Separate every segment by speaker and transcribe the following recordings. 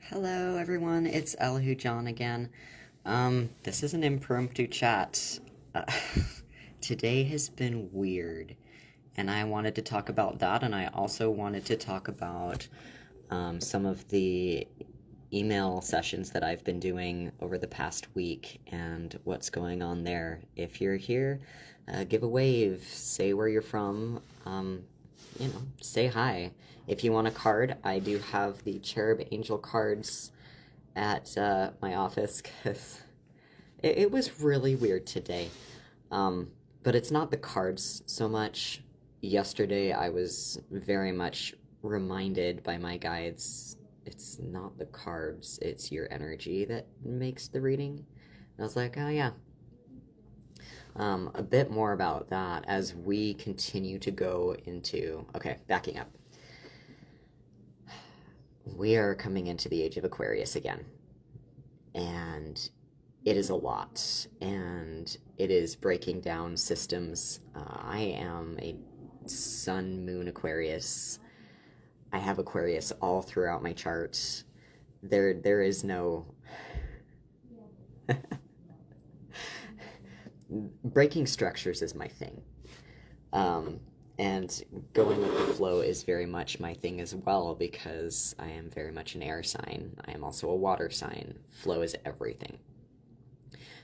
Speaker 1: Hello everyone, it's Elihu John again. This is an impromptu chat. Uh, Today has been weird, and I wanted to talk about that, and I also wanted to talk about some of the email sessions that I've been doing over the past week and what's going on there. If you're here, give a wave, say where you're from, say hi. If you want a card, I do have the Cherub Angel cards at my office because it was really weird today. But it's not the cards so much. Yesterday, I was very much reminded by my guides it's not the cards, it's your energy that makes the reading. And I was like, oh yeah. A bit more about that as we continue to go into. Okay, backing up. We are coming into the Age of Aquarius again. And it is a lot. And it is breaking down systems. I am a Sun, Moon, Aquarius. I have Aquarius all throughout my chart. There is no... Breaking structures is my thing. And going with the flow is very much my thing as well, because I am very much an air sign. I am also a water sign. Flow is everything.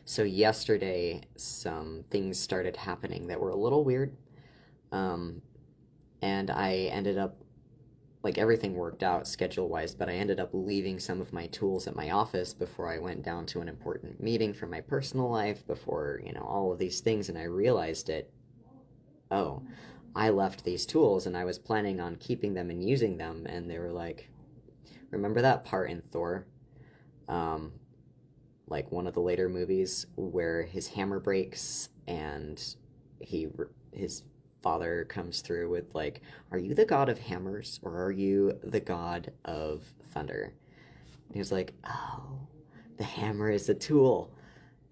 Speaker 1: So yesterday, some things started happening that were a little weird. And I ended up, everything worked out schedule-wise, but I ended up leaving some of my tools at my office before I went down to an important meeting for my personal life, before, all of these things, and I realized it. Oh, I left these tools, and I was planning on keeping them and using them, and they were like, remember that part in Thor? One of the later movies where his hammer breaks, and his father comes through with are you the god of hammers or are you the god of thunder? And he was like, oh, the hammer is a tool.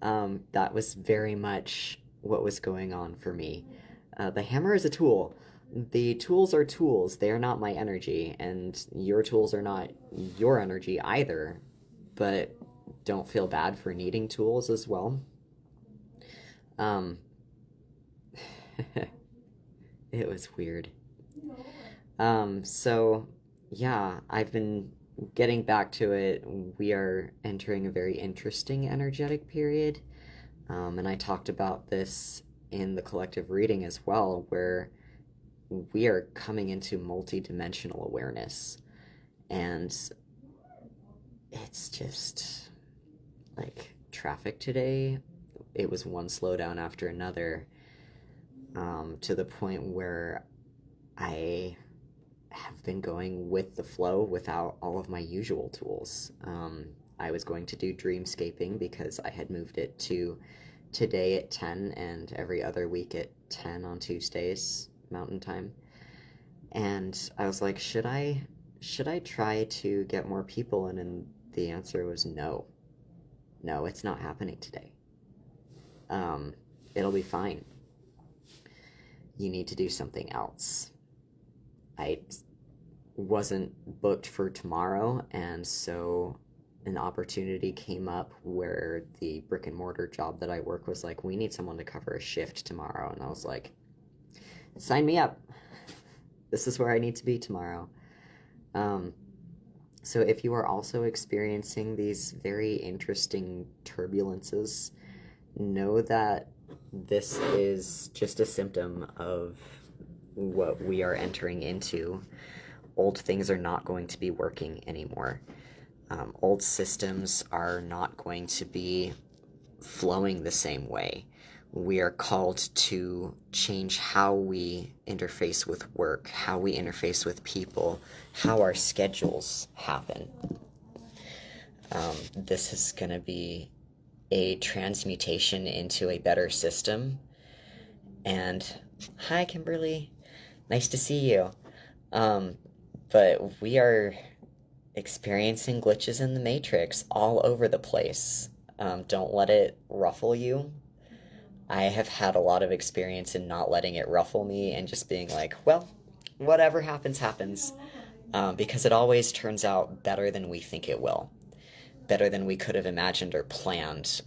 Speaker 1: That was very much what was going on for me. The hammer is a tool. The tools are tools. They are not my energy, and your tools are not your energy either, but don't feel bad for needing tools as well. It was weird. So, yeah, I've been getting back to it. We are entering a very interesting energetic period. And I talked about this in the collective reading as well, where we are coming into multi-dimensional awareness. And it's just traffic today. It was one slowdown after another. To the point where I have been going with the flow without all of my usual tools. I was going to do dreamscaping because I had moved it to today at 10 and every other week at 10 on Tuesdays, Mountain Time. And I was like, should I try to get more people in? And the answer was no. No, it's not happening today. It'll be fine. You need to do something else. I wasn't booked for tomorrow, and so an opportunity came up where the brick and mortar job that I work was like, we need someone to cover a shift tomorrow. And I was like, sign me up. This is where I need to be tomorrow. So if you are also experiencing these very interesting turbulences, know that this is just a symptom of what we are entering into. Old things are not going to be working anymore. Old systems are not going to be flowing the same way. We are called to change how we interface with work, how we interface with people, how our schedules happen. This is going to be a transmutation into a better system. And hi, Kimberly. Nice to see you. But we are experiencing glitches in the matrix all over the place. Don't let it ruffle you. I have had a lot of experience in not letting it ruffle me and just being like, well, whatever happens, happens. because it always turns out better than we think it will, better than we could have imagined or planned.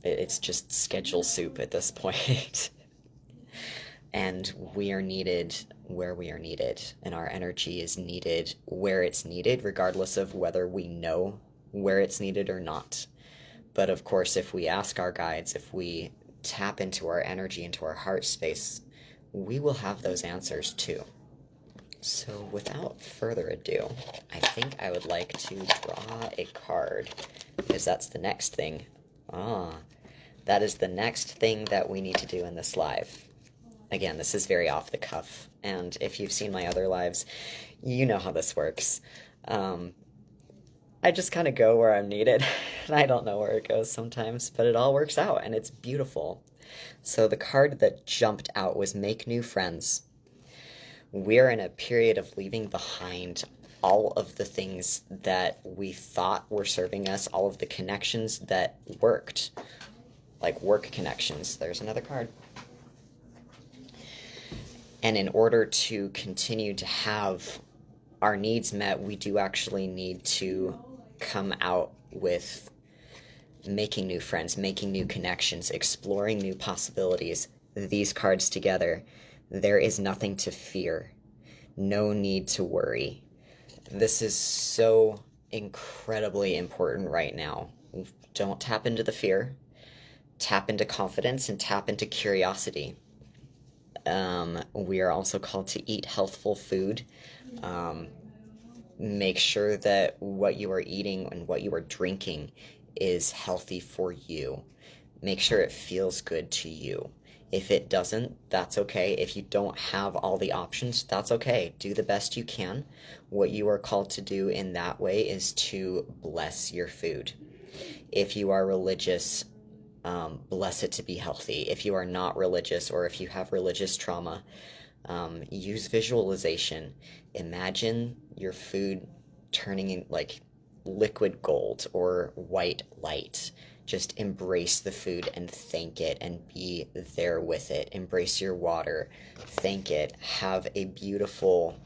Speaker 1: It's just schedule soup at this point. And we are needed where we are needed, and our energy is needed where it's needed, regardless of whether we know where it's needed or not. But of course, if we ask our guides, if we tap into our energy, into our heart space, we will have those answers too. So without further ado, I think I would like to draw a card, because that's the next thing. That is the next thing that we need to do in this live. Again, this is very off the cuff, and if you've seen my other lives, you know how this works. I just kind of go where I'm needed, and I don't know where it goes sometimes, but it all works out, and it's beautiful. So the card that jumped out was Make New Friends. We're in a period of leaving behind all of the things that we thought were serving us, all of the connections that worked, like work connections. There's another card. And in order to continue to have our needs met, we do actually need to come out with making new friends, making new connections, exploring new possibilities. These cards together, there is nothing to fear, no need to worry. This is so incredibly important right now. Don't tap into the fear, tap into confidence, and tap into curiosity. We are also called to eat healthful food. Make sure that what you are eating and what you are drinking is healthy for you. Make sure it feels good to you. If it doesn't, that's okay. If you don't have all the options, that's okay. Do the best you can. What you are called to do in that way is to bless your food. If you are religious, bless it to be healthy. If you are not religious, or if you have religious trauma, use visualization. Imagine your food turning in like liquid gold or white light. Just embrace the food and thank it and be there with it. Embrace your water, thank it. Have a beautiful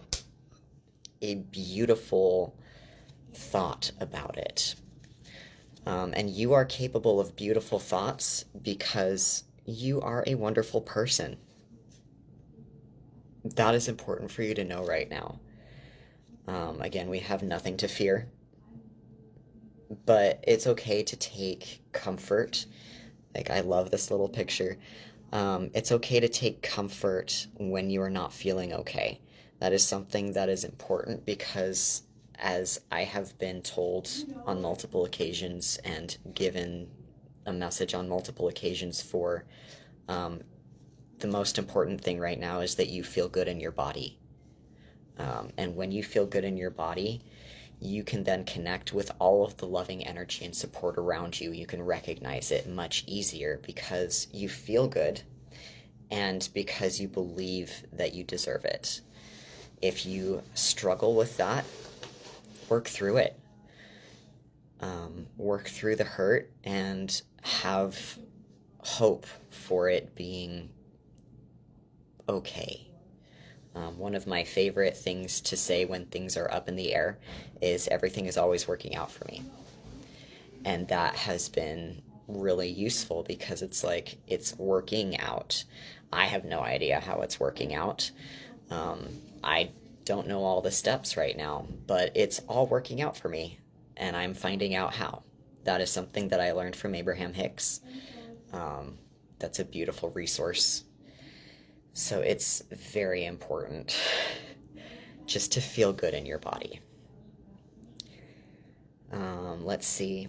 Speaker 1: thought about it. And you are capable of beautiful thoughts because you are a wonderful person. That is important for you to know right now. Again, we have nothing to fear, but it's okay to take comfort. Like, I love this little picture. It's okay to take comfort when you are not feeling okay. That is something that is important because, as I have been told on multiple occasions and given a message on multiple occasions for, the most important thing right now is that you feel good in your body. And when you feel good in your body, you can then connect with all of the loving energy and support around you. You can recognize it much easier because you feel good and because you believe that you deserve it. If you struggle with that, work through it. Work through the hurt and have hope for it being okay. One of my favorite things to say when things are up in the air is everything is always working out for me. And that has been really useful because it's like it's working out. I have no idea how it's working out. I don't know all the steps right now, but it's all working out for me, and I'm finding out how. That is something that I learned from Abraham Hicks. That's a beautiful resource. So it's very important just to feel good in your body. Let's see.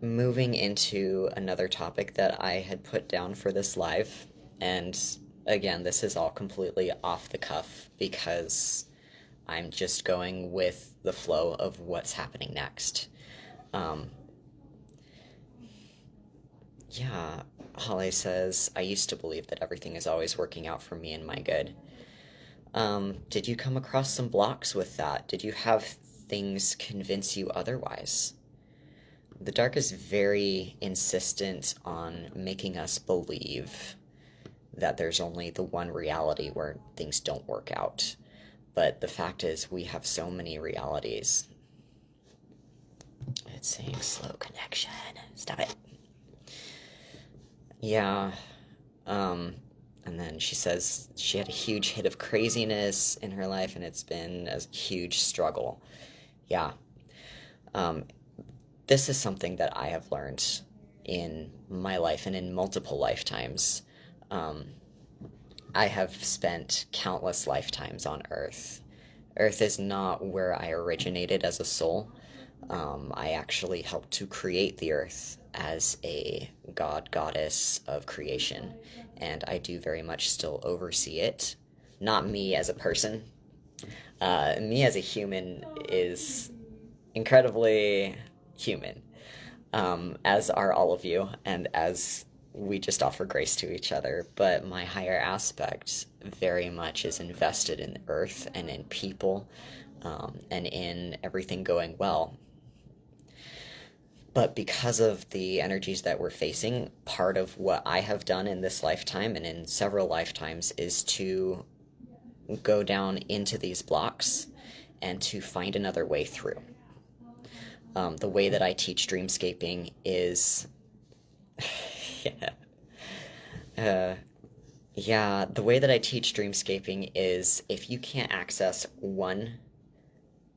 Speaker 1: Moving into another topic that I had put down for this live, and again, this is all completely off the cuff because I'm just going with the flow of what's happening next. Yeah, Holly says, I used to believe that everything is always working out for me and my good. Did you come across some blocks with that? Did you have things convince you otherwise? The dark is very insistent on making us believe that there's only the one reality where things don't work out. But the fact is, we have so many realities. It's saying slow connection. Stop it. Yeah. And then she says she had a huge hit of craziness in her life, and it's been a huge struggle. Yeah. This is something that I have learned in my life and in multiple lifetimes. I have spent countless lifetimes on Earth. Earth is not where I originated as a soul. I actually helped to create the Earth as a goddess of creation, and I do very much still oversee it. Not me as a person. Me as a human is incredibly human, as are all of you, and as we just offer grace to each other. But my higher aspect very much is invested in Earth and in people, and in everything going well. But because of the energies that we're facing, part of what I have done in this lifetime and in several lifetimes is to go down into these blocks and to find another way through. The way that I teach dreamscaping is... the way that I teach dreamscaping is if you can't access one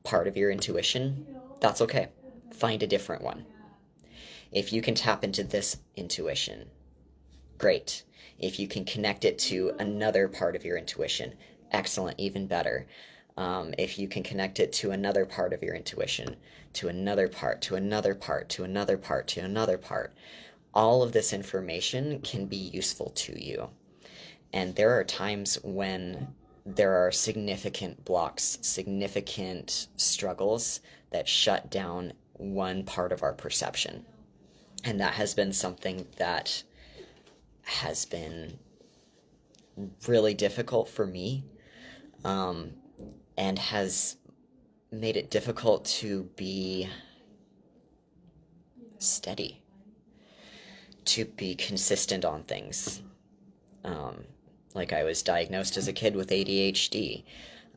Speaker 1: part of your intuition, that's okay. Find a different one. If you can tap into this intuition, great. If you can connect it to another part of your intuition, excellent, even better. If you can connect it to another part of your intuition, to another part, to another part, to another part, to another part, all of this information can be useful to you. And there are times when there are significant blocks, significant struggles that shut down one part of our perception. And that has been something that has been really difficult for me, and has made it difficult to be steady, to be consistent on things. Like I was diagnosed as a kid with ADHD.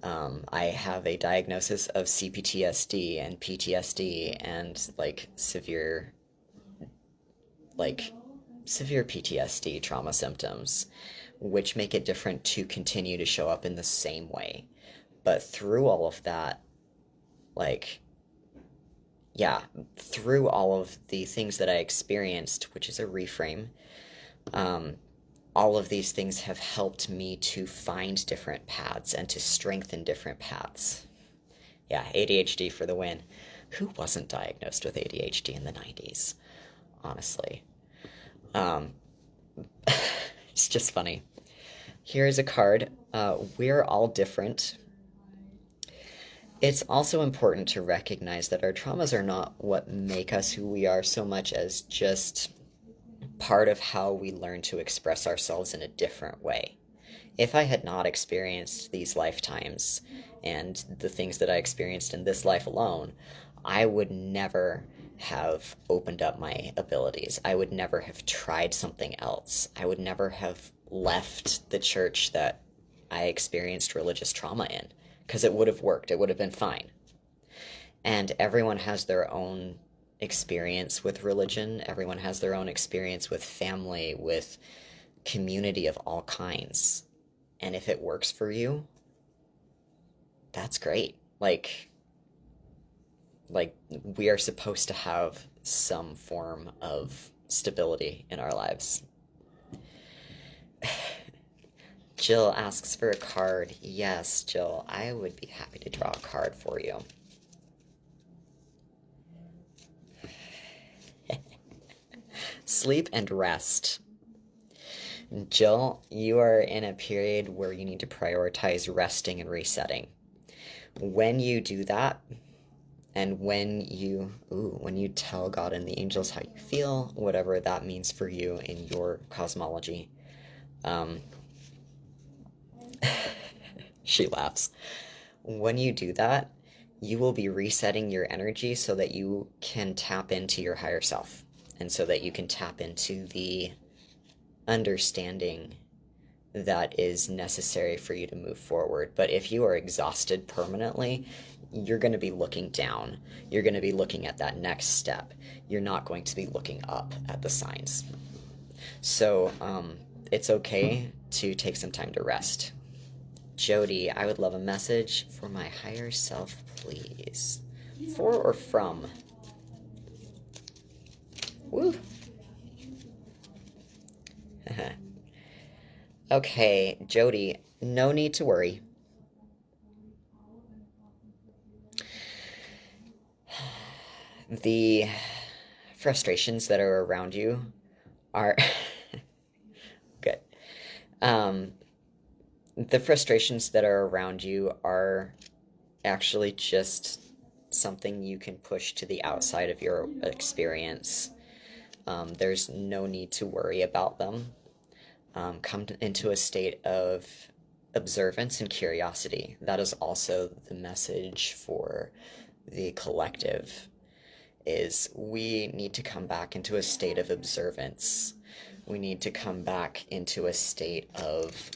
Speaker 1: I have a diagnosis of CPTSD and PTSD and severe PTSD trauma symptoms, which make it different to continue to show up in the same way. But through all of that, through all of the things that I experienced, which is a reframe, all of these things have helped me to find different paths and to strengthen different paths. Yeah, ADHD for the win. Who wasn't diagnosed with ADHD in the 90s? Honestly. It's just funny. Here's a card. We're all different. It's also important to recognize that our traumas are not what make us who we are so much as just part of how we learn to express ourselves in a different way. If I had not experienced these lifetimes and the things that I experienced in this life alone, I would never have opened up my abilities. I would never have tried something else. I would never have left the church that I experienced religious trauma in, because it would have worked. It would have been fine. And everyone has their own experience with religion. Everyone has their own experience with family, with community of all kinds. And if it works for you, that's great. We are supposed to have some form of stability in our lives. Jill asks for a card. Yes, Jill, I would be happy to draw a card for you. Sleep and rest. Jill, you are in a period where you need to prioritize resting and resetting. When you do that, and when you tell God and the angels how you feel, whatever that means for you in your cosmology, she laughs. When you do that, you will be resetting your energy so that you can tap into your higher self, and so that you can tap into the understanding that is necessary for you to move forward. But if you are exhausted permanently, you're going to be looking down. You're going to be looking at that next step. You're not going to be looking up at the signs. So it's okay to take some time to rest. Jody, I would love a message for my higher self, please. For or from? Woo. Okay, Jody, no need to worry. The frustrations that are around you are good. The frustrations that are around you are actually just something you can push to the outside of your experience. There's no need to worry about them. Come into a state of observance and curiosity. That is also the message for the collective, is we need to come back into a state of observance. We need to come back into a state of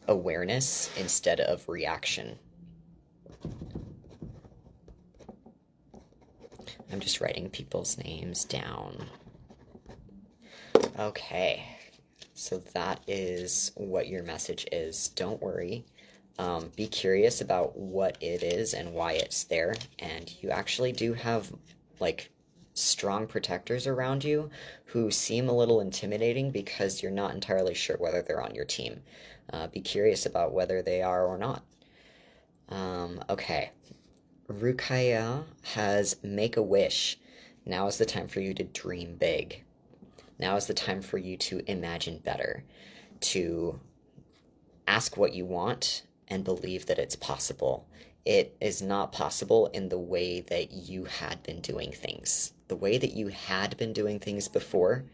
Speaker 1: awareness instead of reaction. I'm just writing people's names down. Okay, so that is what your message is. Don't worry. Be curious about what it is and why it's there. And you actually do have, like, strong protectors around you who seem a little intimidating because you're not entirely sure whether they're on your team. Be curious about whether they are or not. Okay. Rukaya has make a wish. Now is the time for you to dream big. Now is the time for you to imagine better, to ask what you want and believe that it's possible. It is not possible in the way that you had been doing things. The way that you had been doing things before,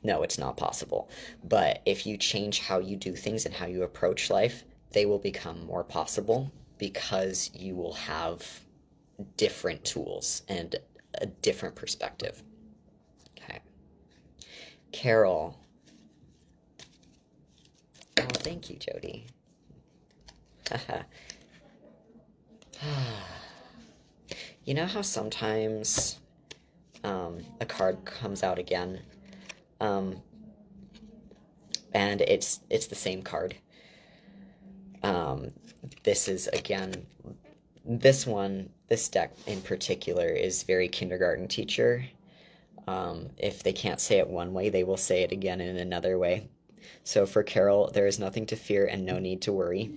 Speaker 1: no, it's not possible. But if you change how you do things and how you approach life, they will become more possible because you will have different tools and a different perspective. Okay. Carol. Oh, thank you, Jody. You know how sometimes a card comes out again, and it's the same card. This is, again, this deck in particular is very kindergarten teacher. If they can't say it one way, they will say it again in another way. So for Carol, there is nothing to fear and no need to worry.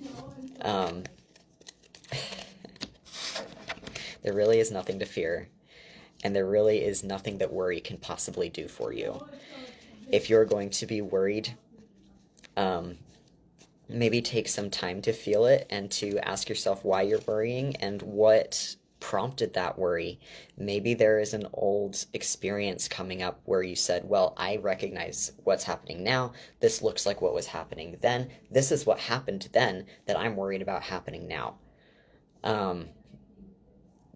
Speaker 1: There really is nothing to fear, and there really is nothing that worry can possibly do for you. If you're going to be worried, maybe take some time to feel it and to ask yourself why you're worrying and what prompted that worry. Maybe there is an old experience coming up where you said, well, I recognize what's happening now. This looks like what was happening then. This is what happened then that I'm worried about happening now.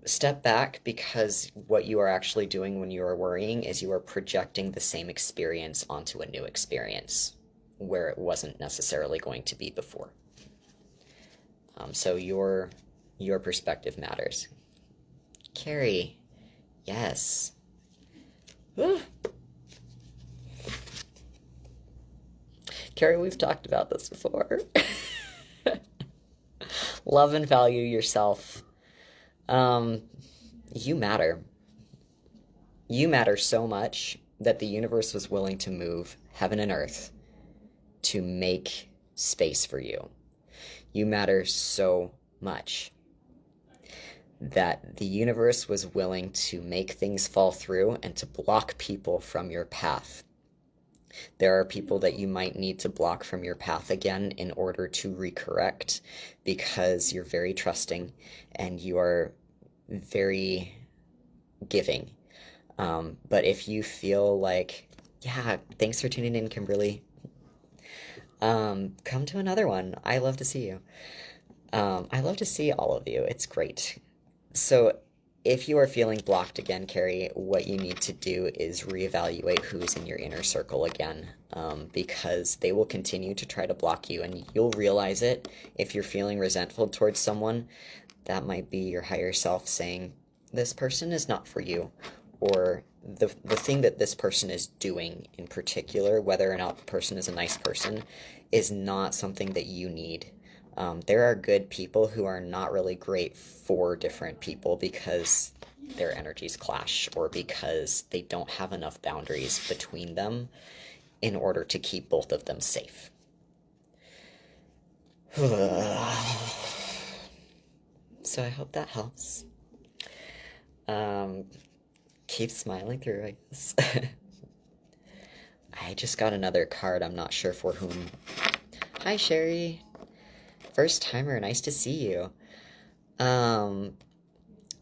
Speaker 1: Step back, because what you are actually doing when you are worrying is you are projecting the same experience onto a new experience where it wasn't necessarily going to be before. So your perspective matters. Carrie, yes. Carrie, we've talked about this before. Love and value yourself. You matter. You matter so much that the universe was willing to move heaven and earth to make space for you. You matter so much that the universe was willing to make things fall through and to block people from your path. There are people that you might need to block from your path again in order to recorrect, because you're very trusting and you are very giving. But if you feel like, yeah, thanks for tuning in, Kimberly. Come to another one. I love to see you. I love to see all of you. It's great. So if you are feeling blocked again, Carrie, what you need to do is reevaluate who's in your inner circle again, because they will continue to try to block you, and you'll realize it. If you're feeling resentful towards someone, that might be your higher self saying, this person is not for you, or the thing that this person is doing in particular, whether or not the person is a nice person, is not something that you need. There are good people who are not really great for different people because their energies clash, or because they don't have enough boundaries between them in order to keep both of them safe. So I hope that helps. Keep smiling through, I guess. I just got another card. I'm not sure for whom. Hi, Sherry. First timer, nice to see you.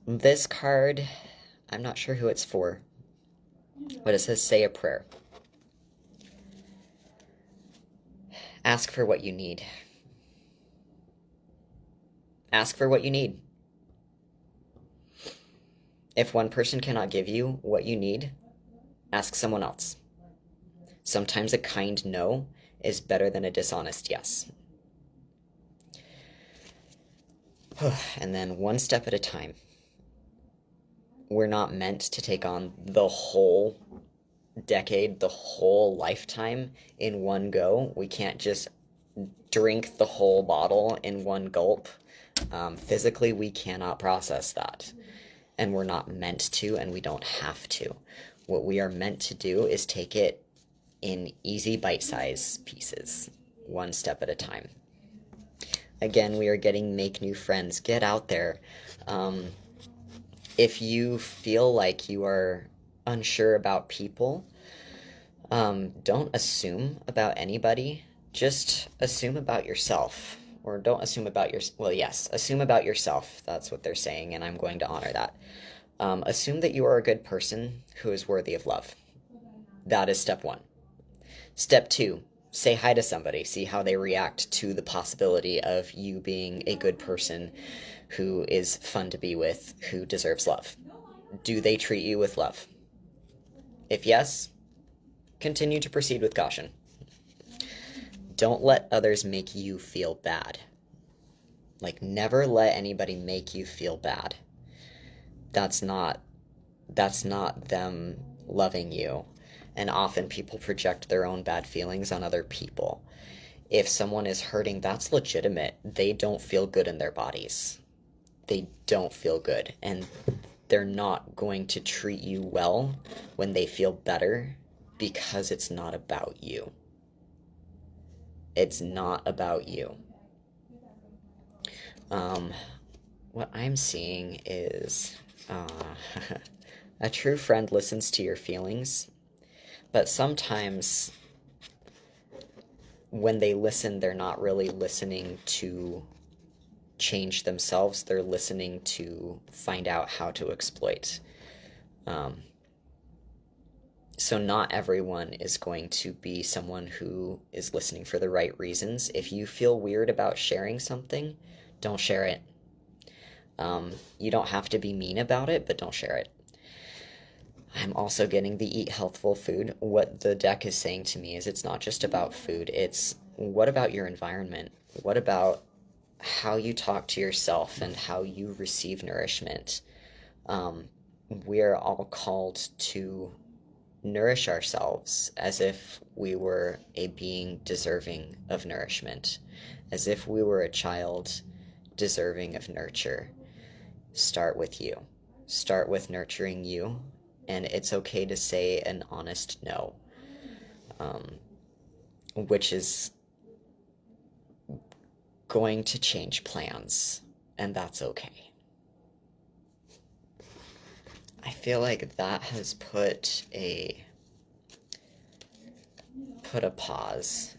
Speaker 1: This card, I'm not sure who it's for, but it says say a prayer. Ask for what you need. Ask for what you need. If one person cannot give you what you need, ask someone else. Sometimes a kind no is better than a dishonest yes. And then one step at a time. We're not meant to take on the whole decade, the whole lifetime in one go. We can't just drink the whole bottle in one gulp. Physically, we cannot process that. And we're not meant to, and we don't have to. What we are meant to do is take it in easy bite-size pieces, one step at a time. Again, we are getting make new friends. Get out there. If you feel like you are unsure about people, don't assume about anybody. Just assume about yourself. Or don't assume about assume about yourself. That's what they're saying, and I'm going to honor that. Assume that you are a good person who is worthy of love. That is step 1. Step 2, say hi to somebody. See how they react to the possibility of you being a good person who is fun to be with, who deserves love. Do they treat you with love? If yes, continue to proceed with caution. Don't let others make you feel bad. Like, never let anybody make you feel bad. That's not them loving you. And often people project their own bad feelings on other people. If someone is hurting, that's legitimate. They don't feel good in their bodies. They don't feel good. And they're not going to treat you well when they feel better, because it's not about you. It's not about you. What I'm seeing is a true friend listens to your feelings, but sometimes when they listen, they're not really listening to change themselves. They're listening to find out how to exploit. So not everyone is going to be someone who is listening for the right reasons. If you feel weird about sharing something, don't share it. You don't have to be mean about it, but don't share it. I'm also getting the eat healthful food. What the deck is saying to me is it's not just about food. It's what about your environment? What about how you talk to yourself and how you receive nourishment? We're all called to nourish ourselves as if we were a being deserving of nourishment, as if we were a child deserving of nurture. Start with you. Start with nurturing you, and it's okay to say an honest no, which is going to change plans, and that's okay. I feel like that has put a pause.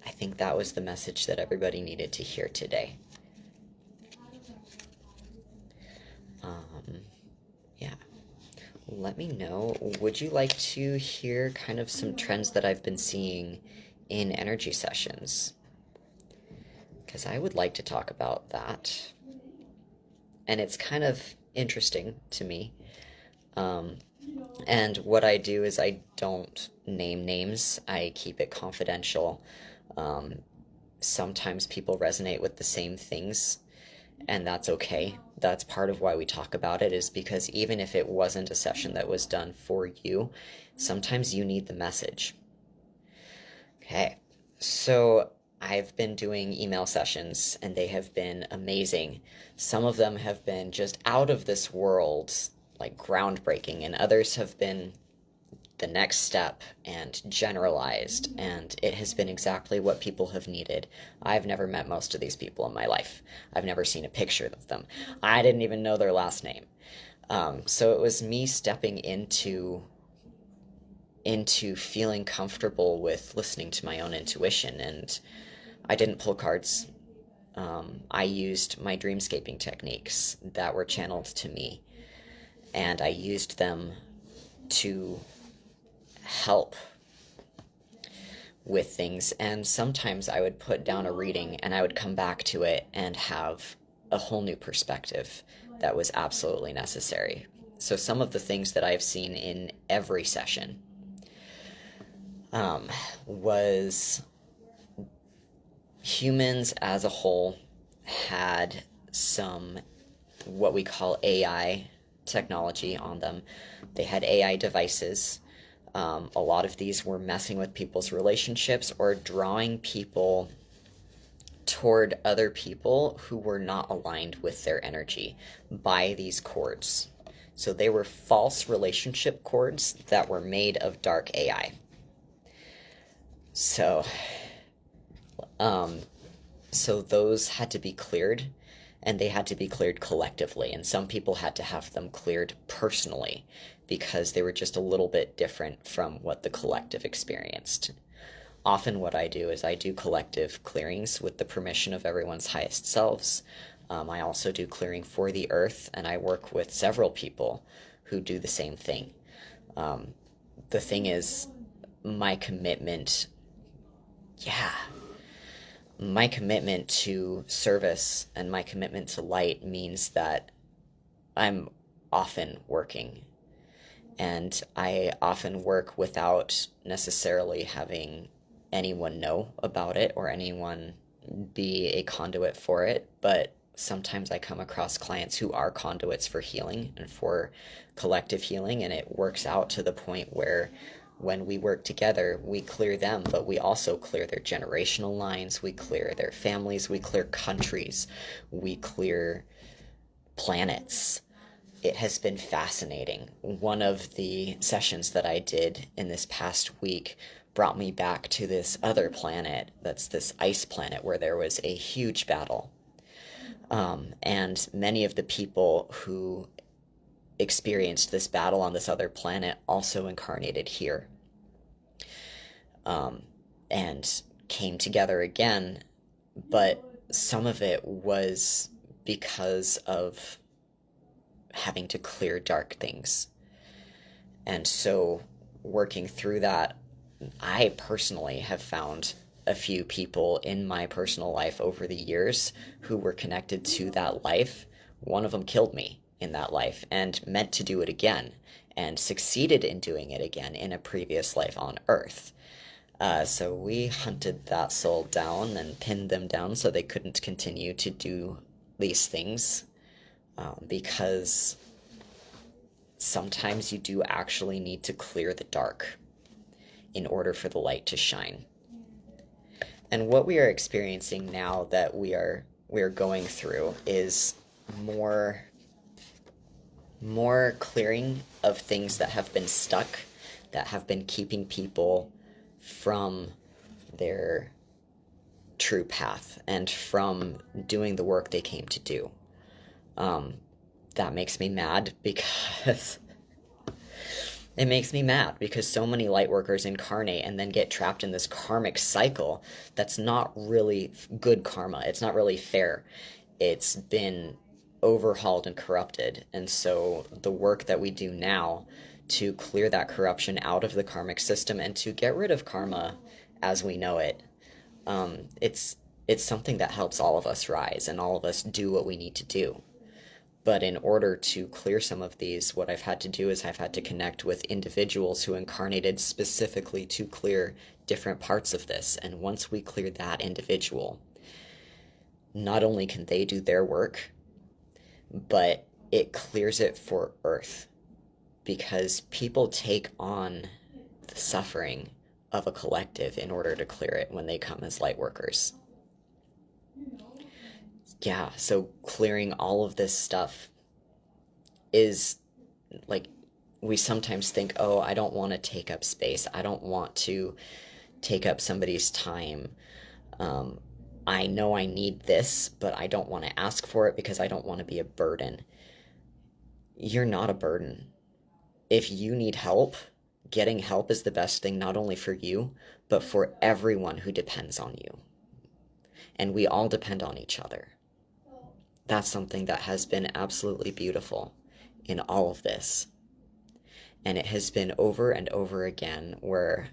Speaker 1: I think that was the message that everybody needed to hear today. Yeah. Let me know, would you like to hear kind of some trends that I've been seeing in energy sessions? because I would like to talk about that. And it's kind of interesting to me. Um, and what I do is I don't name names, I keep it confidential. Um, Sometimes people resonate with the same things, and that's okay. That's part of why we talk about it, is because even if it wasn't a session that was done for you, sometimes you need the message. Okay, so I've been doing email sessions and they have been amazing. Some of them have been just out of this world, like groundbreaking, and others have been the next step and generalized, and it has been exactly what people have needed. I've never met most of these people in my life. I've never seen a picture of them. I didn't even know their last name. So it was me stepping into feeling comfortable with listening to my own intuition, and I didn't pull cards. I used my dreamscaping techniques that were channeled to me, and I used them to help with things. And sometimes I would put down a reading and I would come back to it and have a whole new perspective that was absolutely necessary. So some of the things that I've seen in every session was humans as a whole had some what we call AI technology on them. They had AI devices. A lot of these were messing with people's relationships or drawing people toward other people who were not aligned with their energy by these cords. So they were false relationship cords that were made of dark AI. So those had to be cleared, and they had to be cleared collectively, and some people had to have them cleared personally because they were just a little bit different from what the collective experienced. Often what I do is I do collective clearings with the permission of everyone's highest selves. I also do clearing for the earth, and I work with several people who do the same thing. The thing is, my commitment to service and my commitment to light means that I'm often working, and I often work without necessarily having anyone know about it or anyone be a conduit for it. But sometimes I come across clients who are conduits for healing and for collective healing, and it works out to the point where when we work together, we clear them, but we also clear their generational lines, we clear their families, we clear countries, we clear planets. It has been fascinating. One of the sessions that I did in this past week brought me back to this other planet, that's this ice planet where there was a huge battle. And many of the people who experienced this battle on this other planet also incarnated here, and came together again, but some of it was because of having to clear dark things. And so working through that, I personally have found a few people in my personal life over the years who were connected to that life. One of them killed me in that life and meant to do it again, and succeeded in doing it again in a previous life on Earth. So we hunted that soul down and pinned them down so they couldn't continue to do these things, because sometimes you do actually need to clear the dark in order for the light to shine. And what we are experiencing now that we are going through is more clearing of things that have been stuck, that have been keeping people from their true path and from doing the work they came to do. That makes me mad because so many light workers incarnate and then get trapped in this karmic cycle that's not really good karma. It's not really fair. It's been overhauled and corrupted. And so the work that we do now to clear that corruption out of the karmic system and to get rid of karma as we know it, it's something that helps all of us rise and all of us do what we need to do. But in order to clear some of these, what I've had to do is I've had to connect with individuals who incarnated specifically to clear different parts of this. And once we clear that individual, not only can they do their work, but it clears it for Earth. Because people take on the suffering of a collective in order to clear it when they come as light workers. Yeah, so clearing all of this stuff is like, we sometimes think, oh, I don't want to take up space. I don't want to take up somebody's time. I know I need this, but I don't want to ask for it because I don't want to be a burden. You're not a burden. If you need help, getting help is the best thing, not only for you, but for everyone who depends on you. And we all depend on each other. That's something that has been absolutely beautiful in all of this. And it has been over and over again where,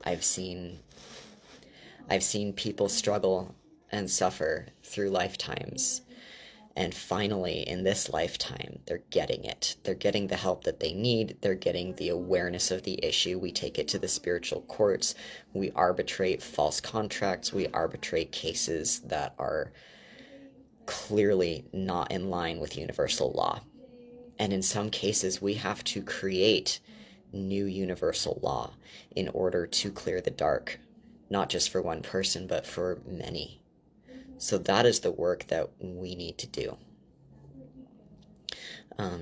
Speaker 1: I've seen people struggle and suffer through lifetimes. And finally, in this lifetime, they're getting it. They're getting the help that they need. They're getting the awareness of the issue. We take it to the spiritual courts. We arbitrate false contracts. We arbitrate cases that are clearly not in line with universal law. And in some cases, we have to create new universal law in order to clear the dark, not just for one person, but for many. So that is the work that we need to do.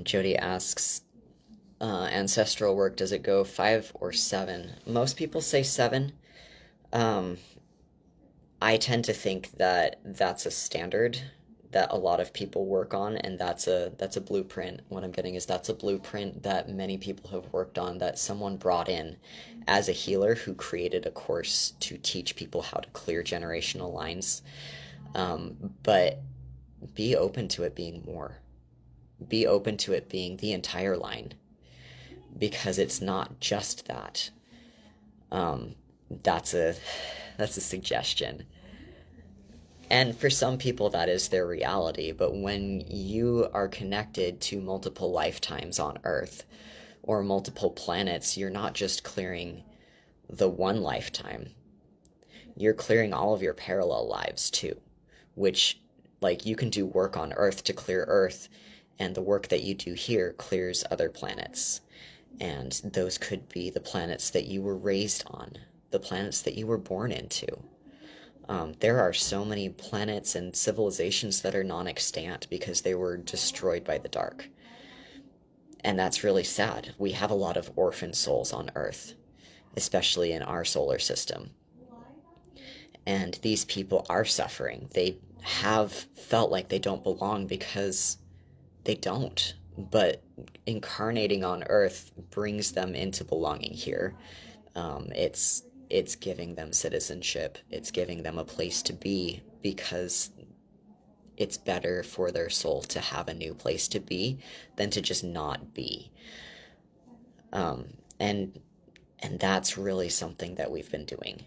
Speaker 1: Jody asks, ancestral work, does it go 5 or 7? Most people say 7. I tend to think that that's a standard that a lot of people work on, and that's a blueprint. What I'm getting is that's a blueprint that many people have worked on, that someone brought in as a healer who created a course to teach people how to clear generational lines. But be open to it being more. Be open to it being the entire line, because it's not just that. That's a suggestion. And for some people, that is their reality. But when you are connected to multiple lifetimes on Earth or multiple planets, you're not just clearing the one lifetime. You're clearing all of your parallel lives too, which, like, you can do work on Earth to clear Earth, and the work that you do here clears other planets. And those could be the planets that you were raised on, the planets that you were born into. There are so many planets and civilizations that are non-extant because they were destroyed by the dark. And that's really sad. We have a lot of orphan souls on Earth, especially in our solar system. And these people are suffering. They have felt like they don't belong because they don't. But incarnating on Earth brings them into belonging here. It's giving them citizenship. It's giving them a place to be, because it's better for their soul to have a new place to be than to just not be. And that's really something that we've been doing,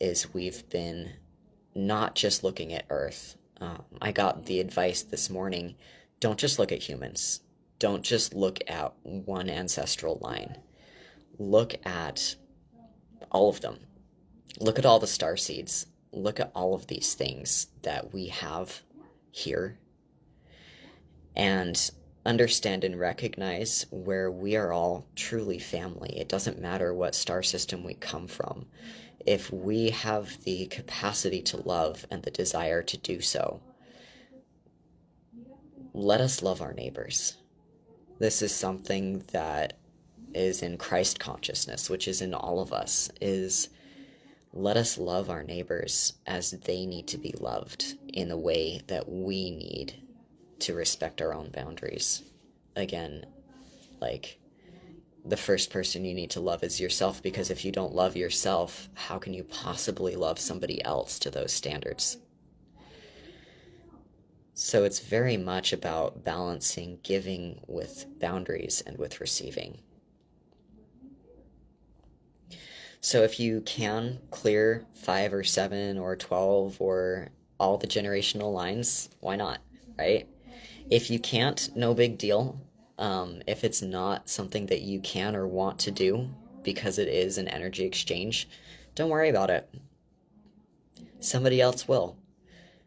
Speaker 1: is we've been not just looking at Earth. I got the advice this morning, don't just look at humans. Don't just look at one ancestral line. Look at all of them. Look at all the star seeds. Look at all of these things that we have here. And understand and recognize where we are all truly family. It doesn't matter what star system we come from. If we have the capacity to love and the desire to do so, let us love our neighbors. This is something that is in Christ consciousness, which is in all of us, is let us love our neighbors as they need to be loved in the way that we need to respect our own boundaries. Again, like, the first person you need to love is yourself, because if you don't love yourself, how can you possibly love somebody else to those standards? So it's very much about balancing giving with boundaries and with receiving. So if you can clear 5 or 7 or 12 or all the generational lines, why not, right? If you can't, no big deal. If it's not something that you can or want to do because it is an energy exchange, don't worry about it. Somebody else will.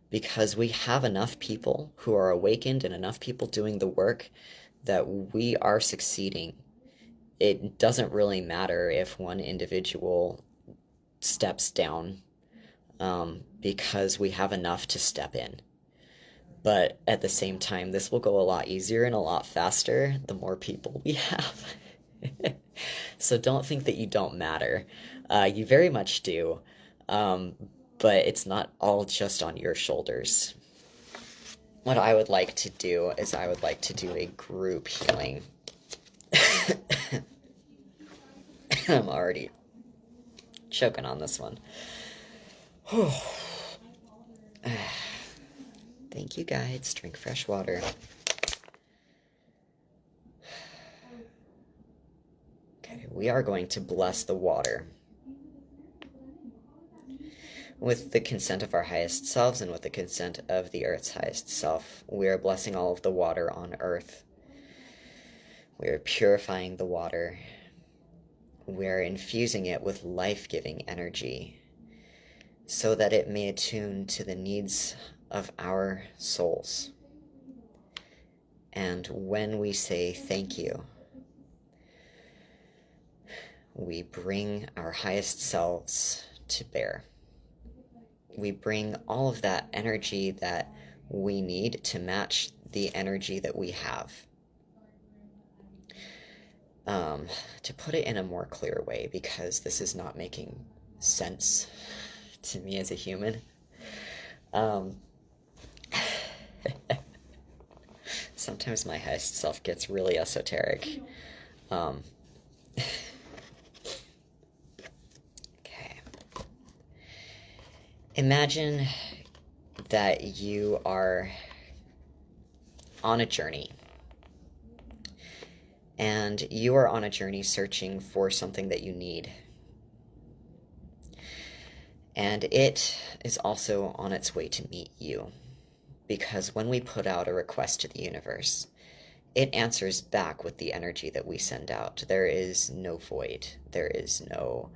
Speaker 1: Because we have enough people who are awakened and enough people doing the work that we are succeeding. It doesn't really matter if one individual steps down, because we have enough to step in. But at the same time, this will go a lot easier and a lot faster the more people we have. So don't think that you don't matter. You very much do. But it's not all just on your shoulders. What I would like to do is I would like to do a group healing. I'm already choking on this one. Thank you, guides. Drink fresh water. Okay, we are going to bless the water. With the consent of our highest selves and with the consent of the earth's highest self, we are blessing all of the water on earth. We are purifying the water. We are infusing it with life-giving energy so that it may attune to the needs of our souls. And when we say thank you, we bring our highest selves to bear. We bring all of that energy that we need to match the energy that we have. To put it in a more clear way, because this is not making sense to me as a human. Sometimes my highest self gets really esoteric. Okay. Imagine that you are on a journey. And you are on a journey searching for something that you need. And it is also on its way to meet you. Because when we put out a request to the universe, it answers back with the energy that we send out. There is no void. There is no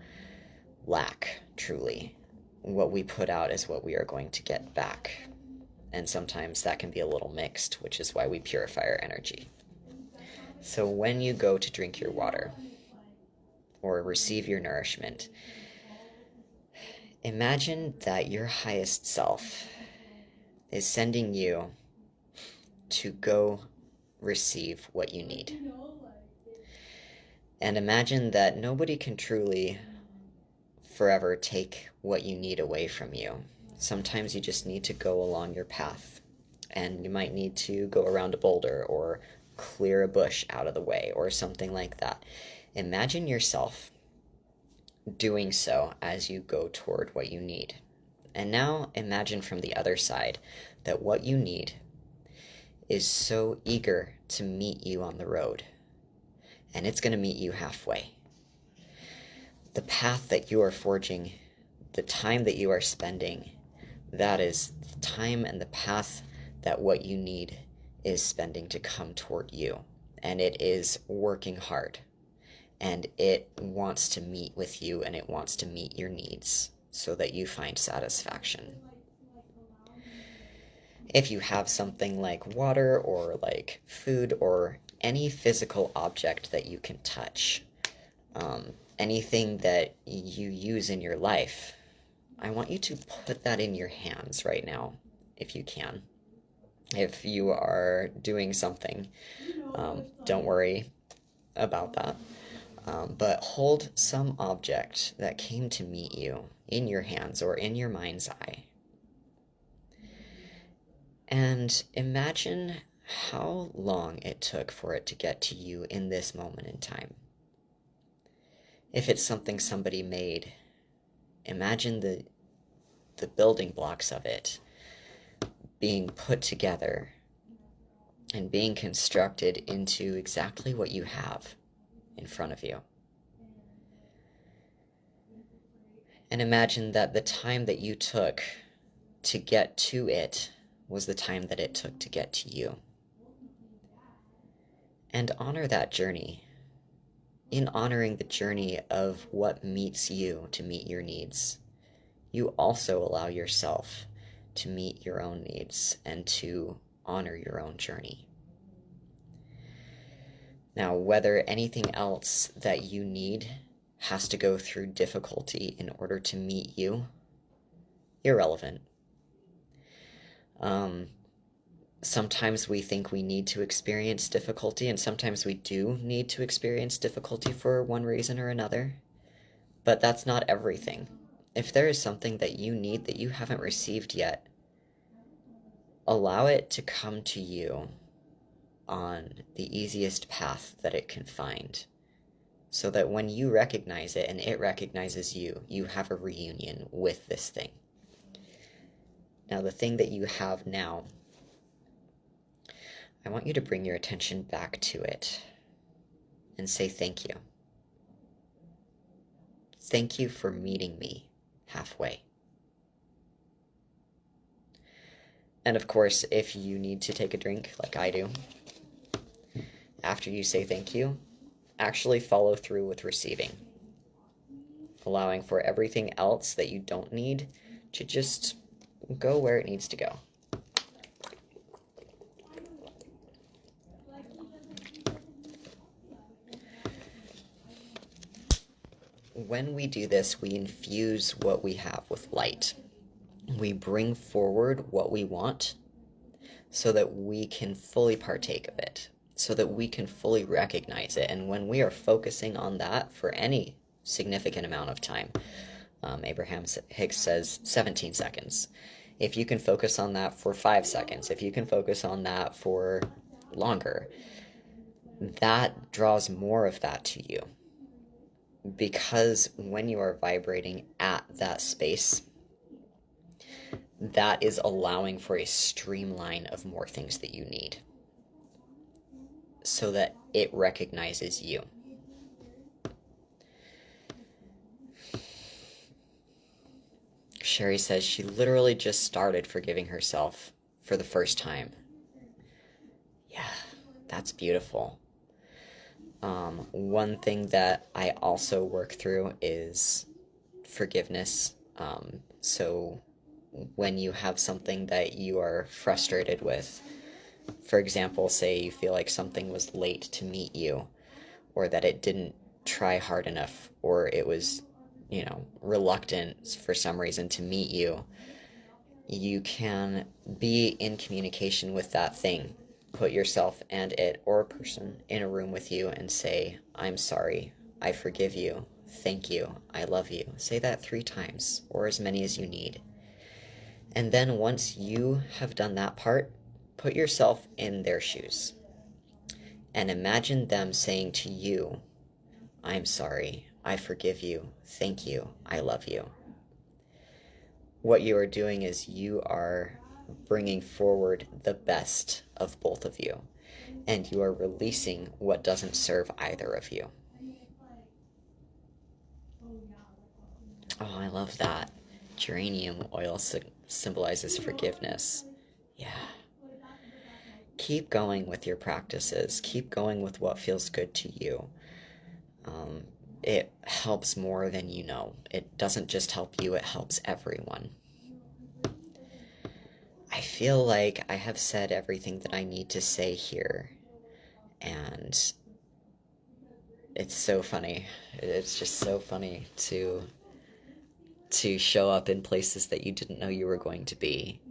Speaker 1: lack, truly. What we put out is what we are going to get back. And sometimes that can be a little mixed, which is why we purify our energy. So when you go to drink your water or receive your nourishment, imagine that your highest self is sending you to go receive what you need. And imagine that nobody can truly forever take what you need away from you. Sometimes you just need to go along your path, and you might need to go around a boulder or clear a bush out of the way or something like that. Imagine yourself doing so as you go toward what you need. And now imagine from the other side that what you need is so eager to meet you on the road, and it's going to meet you halfway. The path that you are forging, the time that you are spending, that is the time and the path that what you need is spending to come toward you. And it is working hard. And it wants to meet with you, and it wants to meet your needs so that you find satisfaction. If you have something like water or like food or any physical object that you can touch, anything that you use in your life, I want you to put that in your hands right now, if you can. If you are doing something, don't worry about that. But hold some object that came to meet you in your hands or in your mind's eye. And imagine how long it took for it to get to you in this moment in time. If it's something somebody made, imagine the building blocks of it being put together and being constructed into exactly what you have in front of you. And imagine that the time that you took to get to it was the time that it took to get to you. And honor that journey. In honoring the journey of what meets you to meet your needs, you also allow yourself to meet your own needs and to honor your own journey. Now, whether anything else that you need has to go through difficulty in order to meet you, irrelevant. Sometimes we think we need to experience difficulty, and sometimes we do need to experience difficulty for one reason or another. But that's not everything. If there is something that you need that you haven't received yet, allow it to come to you on the easiest path that it can find, so that when you recognize it and it recognizes you, you have a reunion with this thing. Now, the thing that you have now, I want you to bring your attention back to it and say thank you. Thank you for meeting me halfway. And of course, if you need to take a drink like I do, after you say thank you, actually follow through with receiving, allowing for everything else that you don't need to just go where it needs to go. When we do this, we infuse what we have with light. We bring forward what we want so that we can fully partake of it, so that we can fully recognize it. And when we are focusing on that for any significant amount of time, Abraham Hicks says 17 seconds. If you can focus on that for 5 seconds, if you can focus on that for longer, that draws more of that to you. Because when you are vibrating at that space, that is allowing for a streamline of more things that you need, so that it recognizes you. Sherry says she literally just started forgiving herself for the first time. Yeah, that's beautiful. One thing that I also work through is forgiveness. So when you have something that you are frustrated with, for example, say you feel like something was late to meet you, or that it didn't try hard enough, or it was, reluctant for some reason to meet you, you can be in communication with that thing. Put yourself and it or a person in a room with you and say, I'm sorry, I forgive you, thank you, I love you. Say that 3 times, or as many as you need. And then once you have done that part, put yourself in their shoes. And imagine them saying to you, I'm sorry, I forgive you, thank you, I love you. What you are doing is you are bringing forward the best of both of you, and you are releasing what doesn't serve either of you. Oh, I love that. Geranium oil symbolizes forgiveness. Yeah. Keep going with your practices. Keep going with what feels good to you. It helps more than you know. It doesn't just help you, it helps everyone. I feel like I have said everything that I need to say here, and it's so funny. It's just so funny to show up in places that you didn't know you were going to be.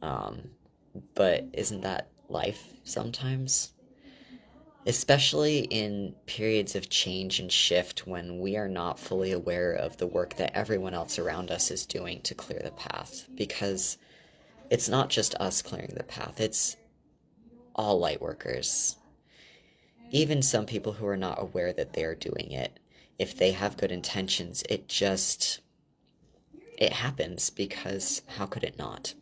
Speaker 1: But isn't that life sometimes? Especially in periods of change and shift when we are not fully aware of the work that everyone else around us is doing to clear the path. Because it's not just us clearing the path, it's all light workers. Even some people who are not aware that they are doing it, if they have good intentions, it happens, because how could it not?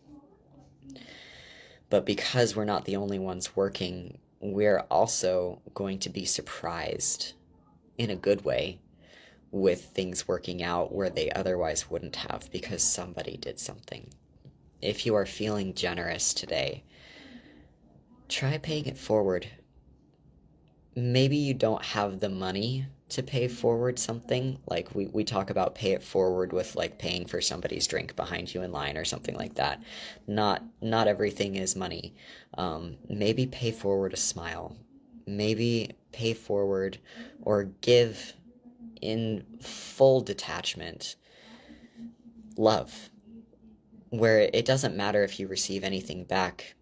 Speaker 1: But because we're not the only ones working, we're also going to be surprised, in a good way, with things working out where they otherwise wouldn't have because somebody did something. If you are feeling generous today, try paying it forward. Maybe you don't have the money to pay forward something. Like we talk about pay it forward with like paying for somebody's drink behind you in line or something like that. Not everything is money. Maybe pay forward a smile. Maybe pay forward or give in full detachment love, where it doesn't matter if you receive anything back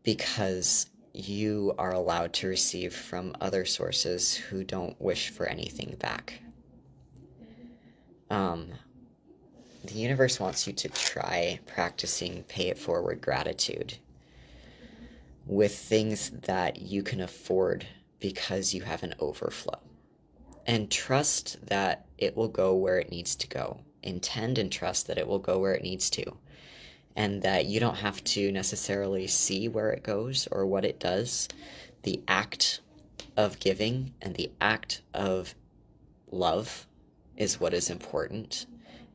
Speaker 1: because you are allowed to receive from other sources who don't wish for anything back. The universe wants you to try practicing pay it forward gratitude with things that you can afford because you have an overflow. And trust that it will go where it needs to go. Intend and trust that it will go where it needs to. And that you don't have to necessarily see where it goes or what it does. The act of giving and the act of love is what is important.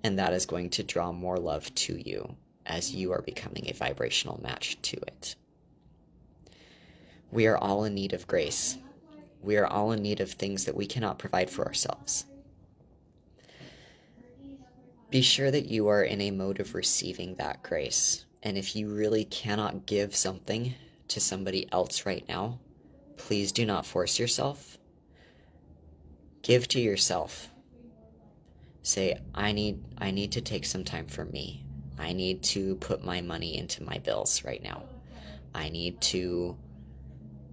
Speaker 1: And that is going to draw more love to you as you are becoming a vibrational match to it. We are all in need of grace. We are all in need of things that we cannot provide for ourselves. Be sure that you are in a mode of receiving that grace. And if you really cannot give something to somebody else right now, please do not force yourself. Give to yourself. Say, I need to take some time for me. I need to put my money into my bills right now. I need to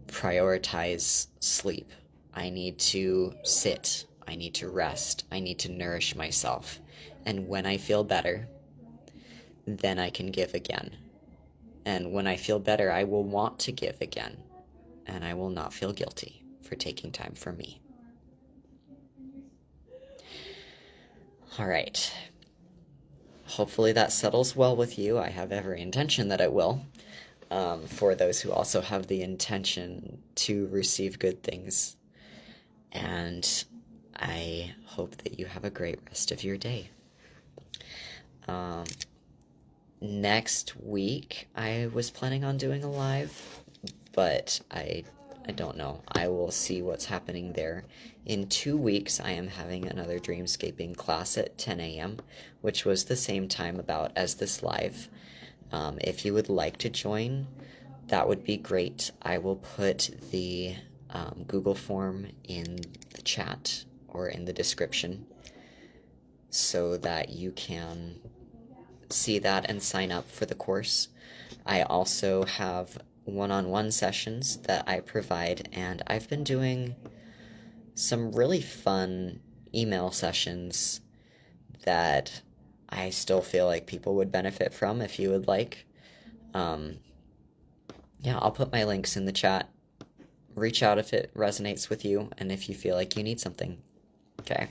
Speaker 1: prioritize sleep. I need to sit. I need to rest. I need to nourish myself. And when I feel better, then I can give again. And when I feel better, I will want to give again. And I will not feel guilty for taking time for me. All right. Hopefully that settles well with you. I have every intention that it will. For those who also have the intention to receive good things. And I hope that you have a great rest of your day. Next week, I was planning on doing a live, but I don't know. I will see what's happening there. In 2 weeks, I am having another dreamscaping class at 10 a.m., which was the same time about as this live. If you would like to join, that would be great. I will put the Google form in the chat or in the description so that you can see that and sign up for the course. I also have one-on-one sessions that I provide, and I've been doing some really fun email sessions that I still feel like people would benefit from if you would like. Yeah, I'll put my links in the chat. Reach out if it resonates with you and if you feel like you need something. Okay,